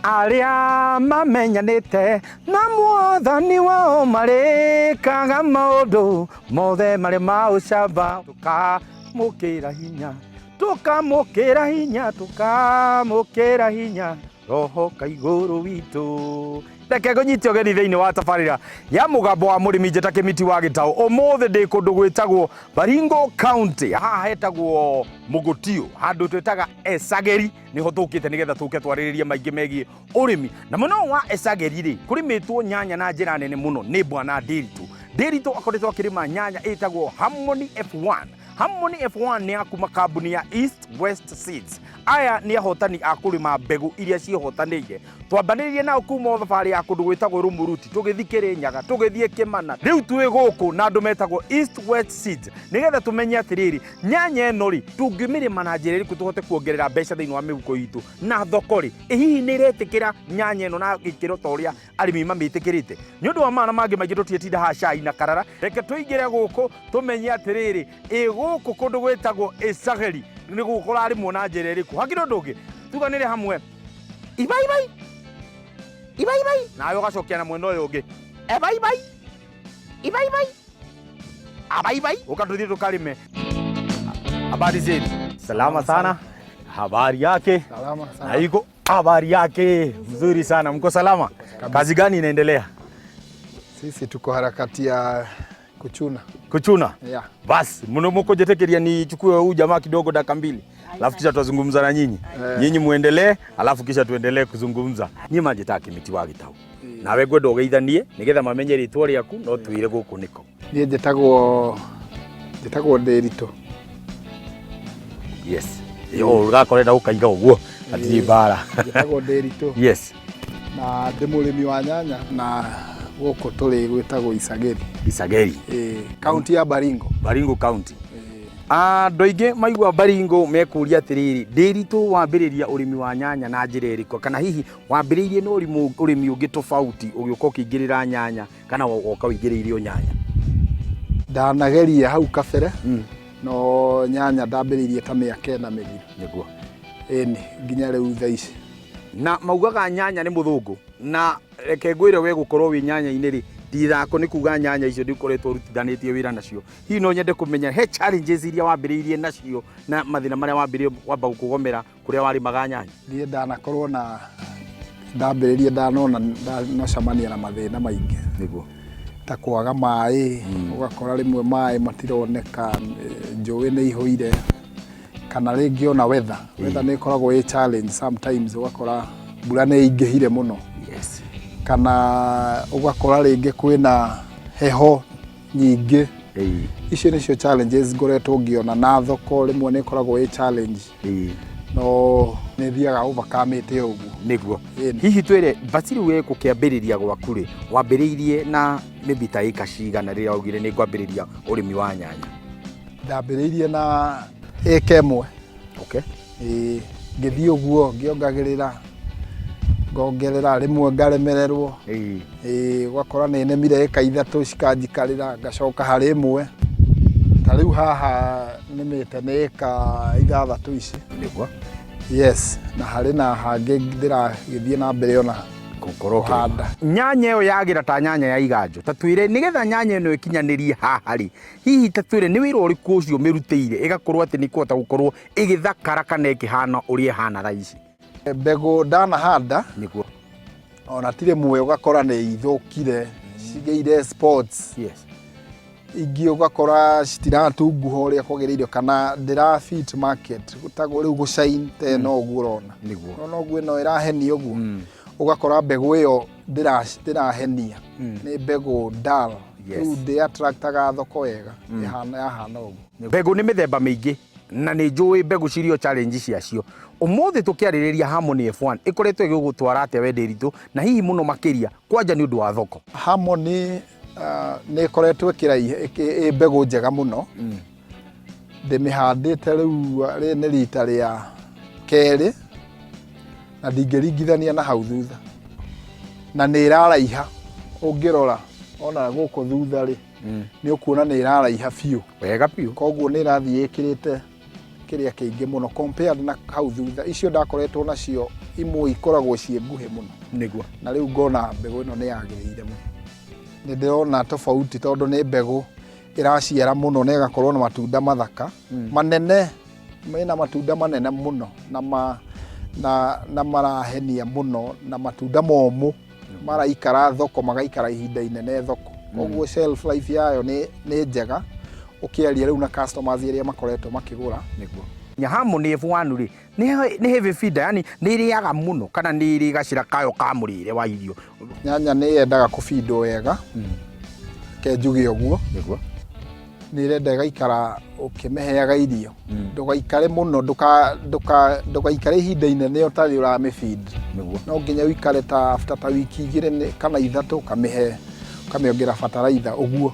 Aria mamenyanite na mwathani wao marikaga maundu mothe mari ma ucamba tukamukira hinya roho kaiguru witu reke ngunyite ogeni thiini wa tabarira ya mugambo wa murimi njeta kimiti wa Gitau umuthi ndi kundu gwitagwo Baringo County haha hetagwo Mugutio handu twitaga Esageri niho tukite nigetha tuke twaririria maingi megie urimi na muno wa Esageri ri kurimitwo nyanya na njira nene muno ni bwana Nderitũ akoretwo akirima nyanya itagwo Harmony F1. Harmony F1 ni akuma kambuni ya East West Seeds. Aya ni ahotani akurima mbegu iria cihotanĩire. Twambanĩrĩrie nao kuma thabarĩ ya kundu gwĩtagwo Rumuruti tugithikire Nyaga tugithie Kimana riu twĩ gũkũ na andũ metagwo East West Seeds nigetha tumenye atĩrĩrĩ nyanya ĩno ri tũngĩmĩrĩma na njĩra ĩrĩkũ tuhote kuongerera mbeca thĩinĩ wa mĩhuko itũ na thoko ri hihi nĩ ĩretĩkĩra nyanya ĩno na gĩkĩro ta ũrĩa arĩmi mamĩtĩkĩrĩte. Nĩ ũndũ wa maana mangĩ maingĩ tũtietinda haha cai na karara reke tũingĩre gũkũ tumenye atĩrĩrĩ gũkũ kundu gwĩtagwo Esageri ni gukora ari mona njere iriku hakiro ndungi tuganire hamwe ibai nayo gacokia na mwendo uyu ungi ibai ukatuthie tukarime. Habari zenu? Salama sana. Habari yake? Salama sana. Na iko habari yake mzuri sana. Mko salama? Kazi gani inaendelea? Sisi tuko harakati ya kuchuna. Yeah. Basi mko jetekeria ni chukue huyu jamaa kidogo dakika mbili. Alafu kisha tutazungumza na nyinyi. Nyinyi muendelee, alafu kisha tuendelee kuzungumza. Nyinyi majeta kimiti wa Gitau. Nawe gwendo geithanie nigetha mamenye ritwa riaku no tuire guku niko. Ni jetagwo Nderitũ. Yes. Yo ugakorera ukaiga uguo atiri bara. Jetagwo Nderitũ. Yes. Na ndi murimi wa nyanya na guku turi gwitagwo Isageri. County ya Baringo County. Andũ aingĩ maigua Baringo mekuria atĩrĩrĩ Nderitũ wambĩrĩria ũrĩmi wa nyanya na njĩra ĩrĩkũ kana hihi wambĩrĩirie nĩ ũrĩmi ũngĩ tofauti ũgĩũka ũkĩingĩrĩra nyanya kana woka ũingĩrĩirio nyanya? Ndanageria hau kabere no nyanya ndambĩrĩirie ta mĩaka 4 mĩthiru nĩguo ĩni nginya rĩu thaa ici. Na maugaga nyanya nĩ mũthũngũ na reke ngwĩre we gũkorwo wĩ nyanya-inĩ rĩ ndithako nĩ kuga nyanya icio ndikoretwo rutithanĩtie wĩra nacio. Hihi no nyende kũmenya he challenges iria wambĩrĩirie nacio na mathĩna marĩa wambĩrĩirie kwamba gũkũgomera kũrĩa warĩmaga nyanya? Niĩ ndanakorwo na ndambĩrĩirie ndanona nocamania na mathĩna maingĩ nĩguo ta kwaga maĩ ũgakora rĩmwe maĩ matironeka njũĩ nĩ ihũire kana rĩngĩ ona weather nĩ ĩkoragwo ĩ challenge sometimes ũgakora mbura nĩ ingĩhire mũno. Yes. Kana ugakora rĩngĩ kwĩna heho nyingĩ. Icio nĩcio challenges ngoretwo ngiona na thoko rĩmwe nĩ ĩkoragwo ĩ challenge. No nĩ thiaga overcome-ĩte ũguo nĩguo. Hihi twĩre Basiru we gũkĩambĩrĩria gwaku rĩ wambĩrĩirie na maybe ta ĩka cigana rĩrĩa augire nĩ ngwambĩrĩria ũrĩmi wa nyanya? Ndambĩrĩirie na ĩka 1. Okay. Ngĩthiĩ ũguo ngĩongagĩrĩra ngongerera rĩmwe ngaremererwo ugakora nĩ nemire ĩka 3 cikanjikarĩra ngacoka harĩ 1 ta rĩu haha nĩmĩte nĩ ĩka 6 ici nĩguo. Yes, na harĩ na hangĩ ndĩragĩthiĩ na mbere ona kũhanda. Nyanya ĩyo yagira ta nyanya ya iganjo ta twĩre nigetha nyanya ĩno ĩkinyanĩrie haha rĩ hihi ta twĩre nĩ wĩra ũrĩkũ ũcio mĩrutĩire ĩgakorwo atĩ nĩ kũhota gũkorwo ĩgĩthakara kana ĩkĩhana ũrĩa ĩhana thaa ici? Mbegu ndanahanda nĩguo ona tire mwe ugakora nĩ ithũkire cigĩire spots. Yes. Ingĩ ugakora citiratunguha ũrĩa kwagĩrĩire kana ndĩra fit market gũtagwo rĩu gũshine te no ũguo ũrona nĩguo no ũguo ĩno ĩrahenia ũguo ugakora mbegu ĩyo ndĩrahenia nĩ mbegu dull. Rĩu ndĩ attractaga thoko wega yahana ũguo. Mbegu nĩ mĩthemba mĩingĩ na nĩ njũĩ mbegu cirio challenge ciacio. Umuthi tukiarĩrĩria Harmony F1 ĩkoretwo ĩgũgũtwara atĩa we Nderitũ na hihi mũno makĩria kwanja nĩ ũndũ wa thoko? Harmony nĩ ĩkoretwo ĩkĩraiha mbegu njega mũno. Ndĩmĩhandĩte rĩu nĩ rita rĩa 2 na ndingĩringithania na hau thutha na nĩ ĩraraiha ũngĩrora ona gũkũ thutha rĩ nĩ ũkuona nĩ ĩraraiha biũ wega biũ. Koguo nĩ ĩrathiĩ ĩkĩrĩte kiria kiingi muno compared na hau thutha icio ndakoretwo nacio imwe ikoragwo cie nguhe muno niguo na riu ngona mbegu ino ni yagirire muno ni ndirona tofauti tondu ni mbegu iraciara muno na igakorwo na matunda mathaka manene mena matunda manene muno na marahenia muno na matunda momu maraikara thoko magaikara ihinda inene thoko koguo shelf life yayo ni njega ukiaria riu na customers iria makoretwo makigura niguo nyahamu ni F1 ri ni heavy feeder yani ni iriaga muno kana ni iri gacira kayo ka murire wa irio nyanya ni yendaga kufeedwo wega ke njuge uguo niguo ni renda gaikara ukimeheaga irio ndugaikare muno ndugaikare ihinda inene utari uramifeed niguo no nginya uikare ta after ta wiki 2 kana 3 ukamiongerera fertilizer uguo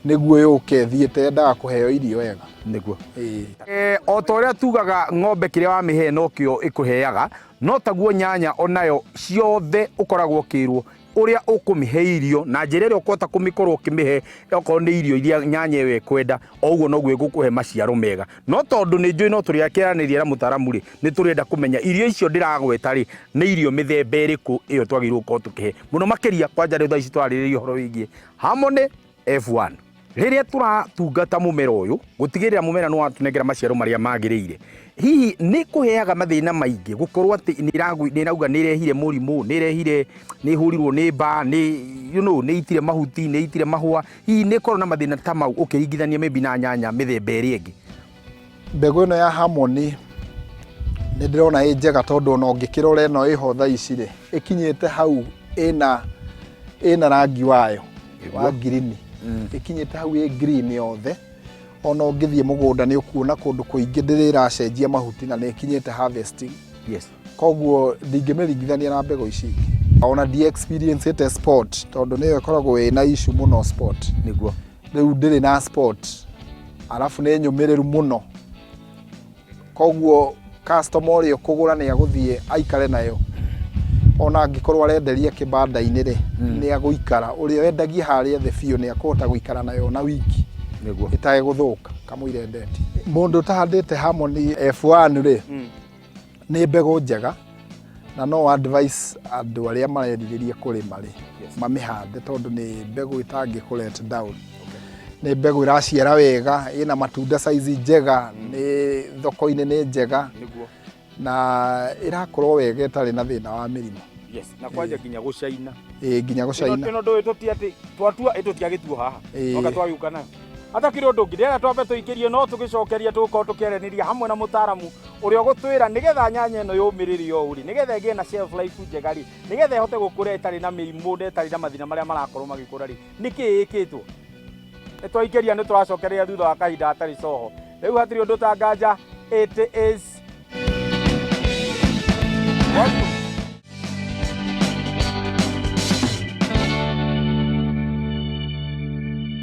niguo yuke thiete yendaga kuheo irio wega niguo o ta uria tugaga ng'ombe kiria wa mihe no kio ikuheaga no taguo nyanya onayo ciothe ukoragwo kirwo uria ukumihe irio na njira iria ukota kumikorwo ukimihe okorwo ni irio iria nyanya we kwenda oguo noguo igukuhe maciaro mega no tondu ni njui no turiakiraniriera mutaramu ri ni turenda kumenya irio icio ndiragweta ri ni irio mithemba iriku iyo twagirwo ko tukihe muno makiria kwanja ri thaa ici twaririria horo wigie Harmony F1 riria turatungata mumera uyu gutigirira mumera no watunengera maciaro maria magirire hihi ni kuheaga mathina maingi gukorwo ati ni rauga ni rehire murimu ni rehire ni hurirwo ni ba ni ni itire mahuti ni itire mahua hihi ni korwo na mathina ta mau ukiringithania maybe na nyanya mithemba iri ingi mbegu ino ya Harmony ni ndirona ĩ njega tondu no ngikirora ino iho thaa ici ri ikinyite hau ina rangi wayo wa green ikinyite hau green yothe ona ungithie mugunda ni ukuona kundu kuingi ndiriracenjia mahuti na ni ikinyite harvesting yes koguo ndingimeringithania na mbegu ici ona di experience ite sport tondu niyo ikoragwo ina issue muno sport niguo riu ndiri na sport arafu ni nyumiriru muno koguo customer uria kugura ni aguthie aikare nayo ona angikorwo arenderia kibanda-ini ri ni aguikara uria wendagia haria the fio ni akota guikara nayo na wiki niguo itae guthuka kamwire ndeti mundu tahandite Harmony F1 ri ni mbegu njega na no advice andu aria mareriria kurima ri mamihande tondu ni mbegu itangi ku let down ni mbegu iraciara wega ina matunda size njega ni thoko-ini ni njega niguo na irakorwo wega itari na thina wa mirimo yes na kwanja ginya gucaina ginya gucaina ino ndu tuti ati twatua itutiagituo haha oka twayuka nayo hata kiro ndungi ndira twambe tuikirie no tugicokeria tuko tukiereniria hamwe na mutaramu uria gutwira nigetha nyanya ino yumiririo uri nigetha igie na shelf life njega ri nigetha ihote gukura itari na mirimu ndetari na mathina maria marakorwo magikura ri niki ikitwo etwaikiria ni turacokeria thutha wa kahinda atari coho riu hatiri undu ta nganja it is